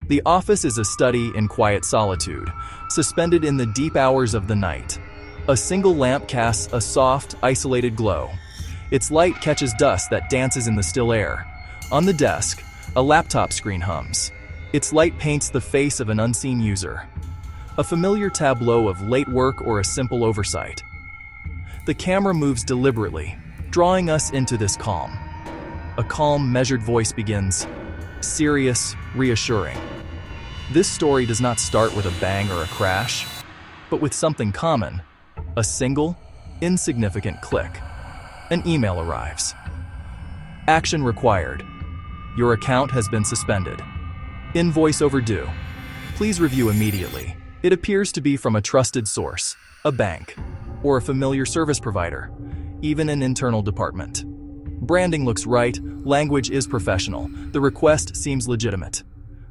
The office is a study in quiet solitude, suspended in the deep hours of the night. A single lamp casts a soft, isolated glow. Its light catches dust that dances in the still air. On the desk, a laptop screen hums. Its light paints the face of an unseen user. A familiar tableau of late work or a simple oversight. The camera moves deliberately, drawing us into this calm. A calm, measured voice begins, serious, reassuring. This story does not start with a bang or a crash, but with something common, a single, insignificant click. An email arrives. Action required. Your account has been suspended. Invoice overdue. Please review immediately. It appears to be from a trusted source, a bank, or a familiar service provider, even an internal department. Branding looks right, language is professional, the request seems legitimate.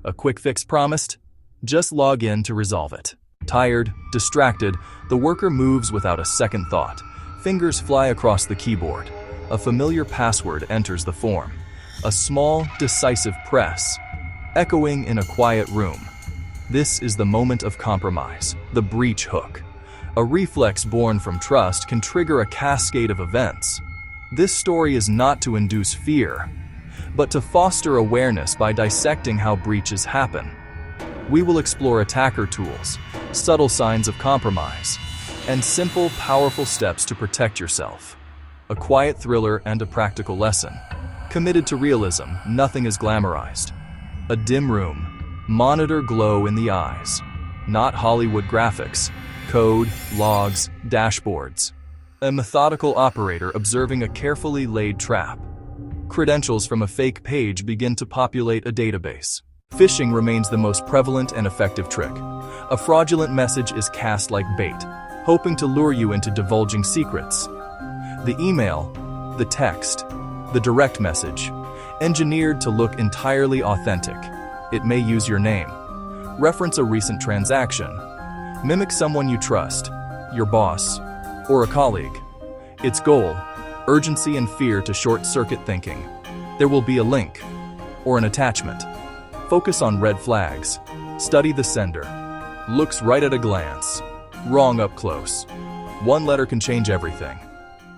A quick fix promised? Just log in to resolve it. Tired, distracted, the worker moves without a second thought. Fingers fly across the keyboard. A familiar password enters the form. A small, decisive press, echoing in a quiet room. This is the moment of compromise, the breach hook. A reflex born from trust can trigger a cascade of events. This story is not to induce fear, but to foster awareness by dissecting how breaches happen. We will explore attacker tools, subtle signs of compromise, and simple, powerful steps to protect yourself. A quiet thriller and a practical lesson. Committed to realism, nothing is glamorized. A dim room, monitor glow in the eyes. Not Hollywood graphics, code, logs, dashboards. A methodical operator observing a carefully laid trap. Credentials from a fake page begin to populate a database. Phishing remains the most prevalent and effective trick. A fraudulent message is cast like bait, hoping to lure you into divulging secrets. The email, the text, the direct message, engineered to look entirely authentic. It may use your name, reference a recent transaction, mimic someone you trust, your boss, or a colleague. Its goal, urgency and fear to short-circuit thinking. There will be a link or an attachment. Focus on red flags. Study the sender. Looks right at a glance. Wrong up close. One letter can change everything.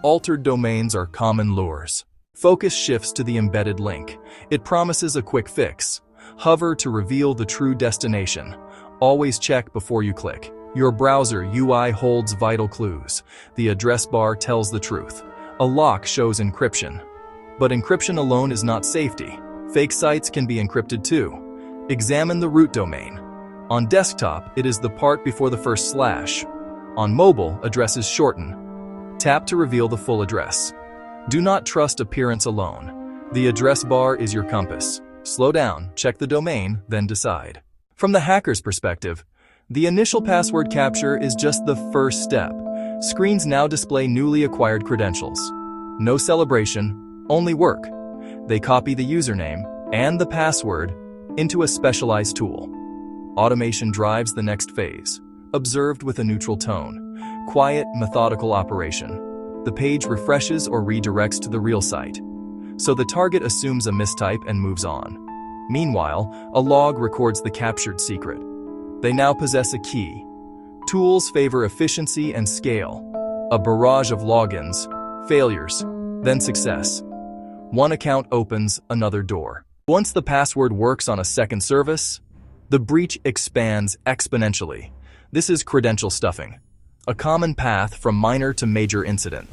Altered domains are common lures. Focus shifts to the embedded link. It promises a quick fix. Hover to reveal the true destination. Always check before you click. Your browser UI holds vital clues. The address bar tells the truth. A lock shows encryption. But encryption alone is not safety. Fake sites can be encrypted too. Examine the root domain. On desktop, it is the part before the first slash. On mobile, addresses shorten. Tap to reveal the full address. Do not trust appearance alone. The address bar is your compass. Slow down, check the domain, then decide. From the hacker's perspective, the initial password capture is just the first step. Screens now display newly acquired credentials. No celebration, only work. They copy the username and the password into a specialized tool. Automation drives the next phase, observed with a neutral tone. Quiet, methodical operation. The page refreshes or redirects to the real site. So the target assumes a mistype and moves on. Meanwhile, a log records the captured secret. They now possess a key. Tools favor efficiency and scale. A barrage of logins, failures, then success. One account opens another door. Once the password works on a second service, the breach expands exponentially. This is credential stuffing, a common path from minor to major incident.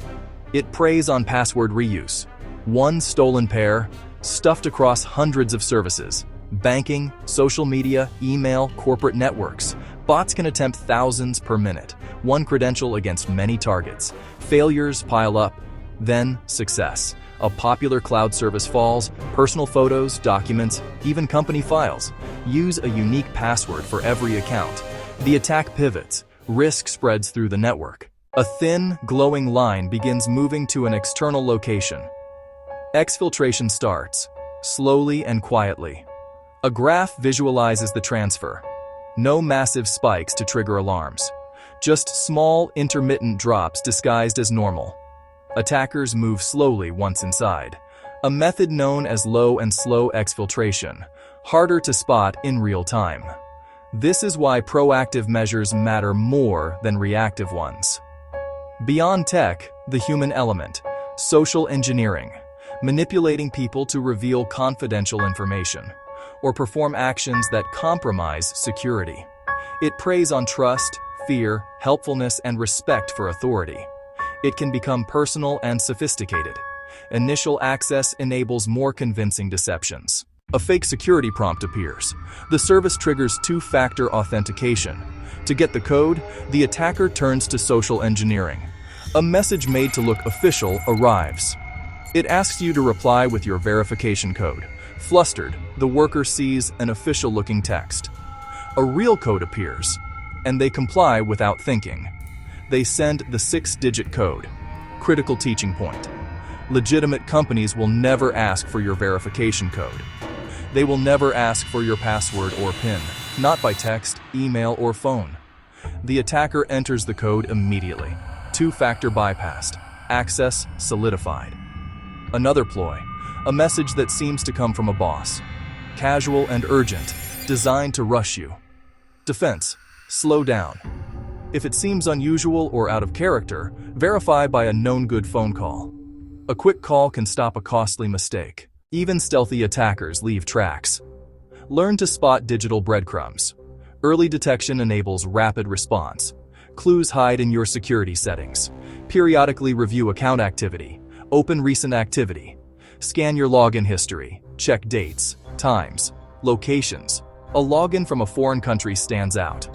It preys on password reuse. One stolen pair, stuffed across hundreds of services. Banking, social media, email, corporate networks. Bots can attempt thousands per minute. One credential against many targets. Failures pile up, then success. A popular cloud service falls, personal photos, documents, even company files. Use a unique password for every account. The attack pivots. Risk spreads through the network. A thin, glowing line begins moving to an external location. Exfiltration starts, slowly and quietly. A graph visualizes the transfer. No massive spikes to trigger alarms. Just small, intermittent drops disguised as normal. Attackers move slowly once inside. A method known as low and slow exfiltration. harder to spot in real time. This is why proactive measures matter more than reactive ones. Beyond tech, the human element, social engineering, manipulating people to reveal confidential information, or perform actions that compromise security. It preys on trust, fear, helpfulness, and respect for authority. It can become personal and sophisticated. Initial access enables more convincing deceptions. A fake security prompt appears. The service triggers two-factor authentication. To get the code, the attacker turns to social engineering. A message made to look official arrives. It asks you to reply with your verification code. Flustered, the worker sees an official-looking text. A real code appears, and they comply without thinking. They send the 6-digit code. Critical teaching point. Legitimate companies will never ask for your verification code. They will never ask for your password or PIN, not by text, email, or phone. The attacker enters the code immediately. Two-factor bypassed. Access solidified. Another ploy. A message that seems to come from a boss. Casual and urgent, designed to rush you. Defense. Slow down. If it seems unusual or out of character, verify by a known good phone call. A quick call can stop a costly mistake. Even stealthy attackers leave tracks. Learn to spot digital breadcrumbs. Early detection enables rapid response. Clues hide in your security settings. Periodically review account activity. Open recent activity. Scan your login history. Check dates, times, locations. A login from a foreign country stands out.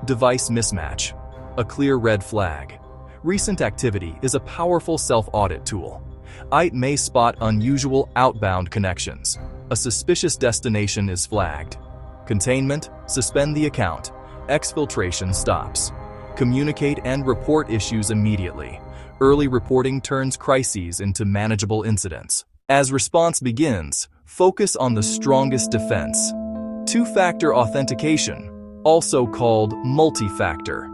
Device mismatch. A clear red flag. Recent activity is a powerful self-audit tool. IT may spot unusual outbound connections. A suspicious destination is flagged. Containment, suspend the account. Exfiltration stops. Communicate and report issues immediately. Early reporting turns crises into manageable incidents. As response begins, focus on the strongest defense. Two-factor authentication, also called multi-factor.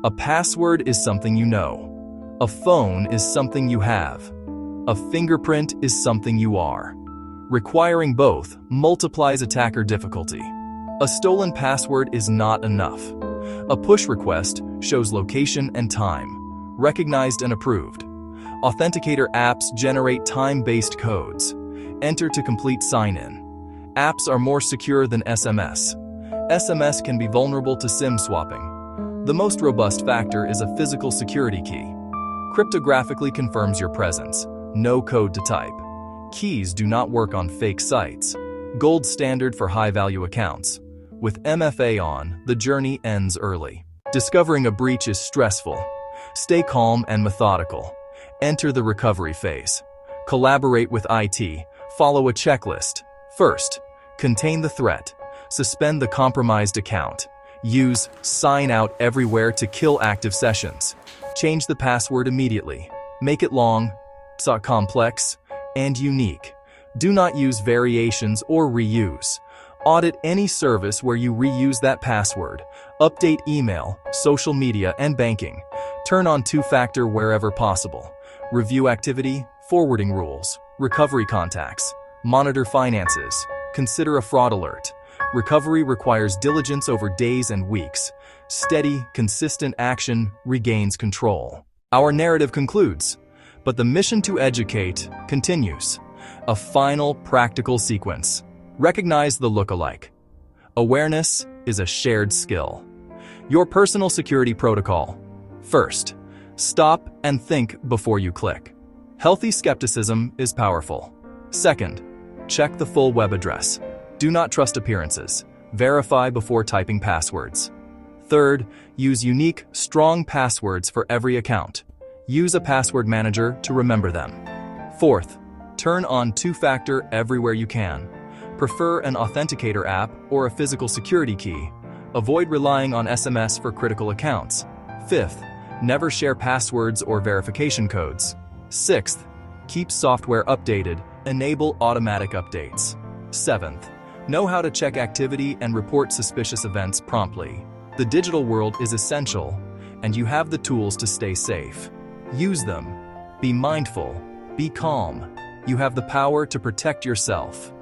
A password is something you know. A phone is something you have. A fingerprint is something you are. Requiring both multiplies attacker difficulty. A stolen password is not enough. A push request shows location and time, recognized and approved. Authenticator apps generate time-based codes. Enter to complete sign-in. Apps are more secure than SMS. SMS can be vulnerable to SIM swapping. The most robust factor is a physical security key. Cryptographically confirms your presence. No code to type. Keys do not work on fake sites. Gold standard for high-value accounts. With MFA on, the journey ends early. Discovering a breach is stressful. Stay calm and methodical. Enter the recovery phase. Collaborate with IT. Follow a checklist. First, contain the threat. Suspend the compromised account. Use sign out everywhere to kill active sessions. Change the password immediately. Make it long, complex, and unique. Do not use variations or reuse. Audit any service where you reuse that password. Update email, social media, and banking. Turn on two-factor wherever possible. Review activity, forwarding rules, recovery contacts. Monitor finances. Consider a fraud alert. Recovery requires diligence over days and weeks. Steady, consistent action regains control. Our narrative concludes, but the mission to educate continues. A final practical sequence. Recognize the look-alike. Awareness is a shared skill. Your personal security protocol. First, stop and think before you click. Healthy skepticism is powerful. Second, check the full web address. Do not trust appearances. Verify before typing passwords. Third, use unique, strong passwords for every account. Use a password manager to remember them. Fourth, turn on two-factor everywhere you can. Prefer an authenticator app or a physical security key. Avoid relying on SMS for critical accounts. Fifth, never share passwords or verification codes. Sixth, keep software updated. Enable automatic updates. Seventh, know how to check activity and report suspicious events promptly. The digital world is essential, and you have the tools to stay safe. Use them. Be mindful. Be calm. You have the power to protect yourself.